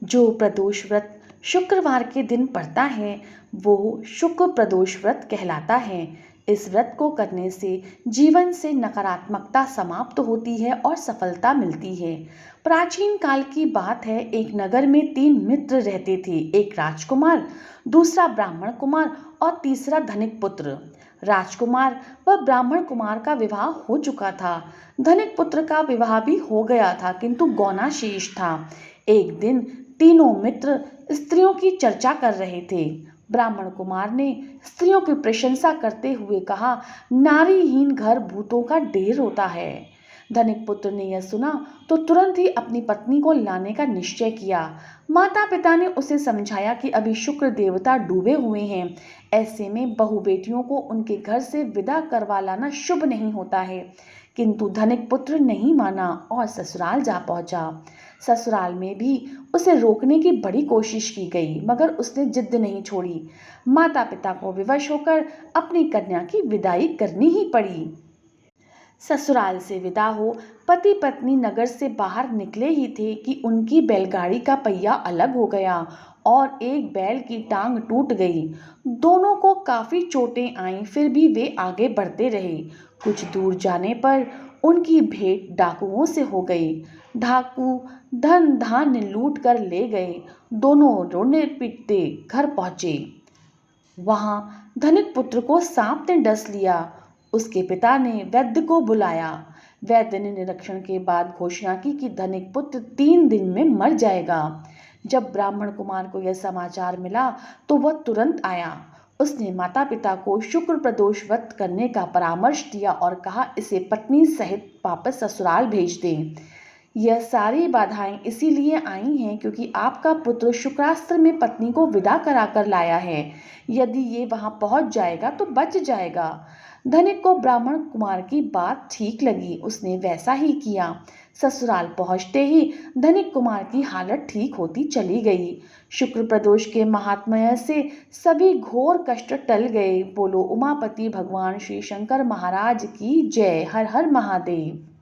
जो प्रदोष व्रत शुक्रवार के दिन पड़ता है वो शुक्र प्रदोष व्रत कहलाता है। इस व्रत को करने से जीवन से नकारात्मकता समाप्त होती है और सफलता मिलती है। प्राचीन काल की बात है, एक नगर में 3 मित्र रहते थे। एक राजकुमार, दूसरा ब्राह्मण कुमार और तीसरा धनिक पुत्र। राजकुमार व ब्राह्मण कुमार का विवाह हो चुका था। धनिक पुत्र का विवाह भी हो गया था, किंतु गौना शेष था। एक दिन तीनों मित्र स्त्रियों की चर्चा कर रहे थे। ब्राह्मण कुमार ने स्त्रियों की प्रशंसा करते हुए कहा, नारीहीन घर भूतों का ढेर होता है। धनिक पुत्र ने यह सुना तो तुरंत ही अपनी पत्नी को लाने का निश्चय किया। माता पिता ने उसे समझाया कि अभी शुक्र देवता डूबे हुए हैं, ऐसे में बहू बेटियों को उनके घर से विदा करवा लाना शुभ नहीं होता है। किंतु धनिक पुत्र नहीं माना और ससुराल जा पहुंचा। ससुराल में भी उसे रोकने की बड़ी कोशिश की गई, मगर उसने जिद नहीं छोड़ी। माता पिता को विवश होकर अपनी कन्या की विदाई करनी ही पड़ी। ससुराल से विदा हो पति पत्नी नगर से बाहर निकले ही थे कि उनकी बैलगाड़ी का पहिया अलग हो गया और एक बैल की टांग टूट गई। दोनों को काफी चोटें आईं, फिर भी वे आगे बढ़ते रहे। कुछ दूर जाने पर उनकी भेंट डाकुओं से हो गई। डाकू धन धान्य लूट कर ले गए। दोनों रोने पीटते घर पहुंचे। वहां धनिक पुत्र को सांप ने डस लिया। उसके पिता ने वैद्य को बुलाया। वैद्य ने निरीक्षण के बाद घोषणा की कि धनिक पुत्र 3 दिन में मर जाएगा। जब ब्राह्मण कुमार को यह समाचार मिला तो वह तुरंत आया। उसने माता पिता को शुक्र प्रदोष व्रत करने का परामर्श दिया और कहा, इसे पत्नी सहित वापस ससुराल भेज दें। यह सारी बाधाएं इसीलिए आई हैं क्योंकि आपका पुत्र शुक्रास्त्र में पत्नी को विदा कराकर लाया है। यदि ये वहां पहुंच जाएगा तो बच जाएगा। धनिक को ब्राह्मण कुमार की बात ठीक लगी, उसने वैसा ही किया। ससुराल पहुंचते ही धनिक कुमार की हालत ठीक होती चली गई। शुक्र प्रदोष के महात्म्य से सभी घोर कष्ट टल गए। बोलो उमापति भगवान श्री शंकर महाराज की जय। हर हर महादेव।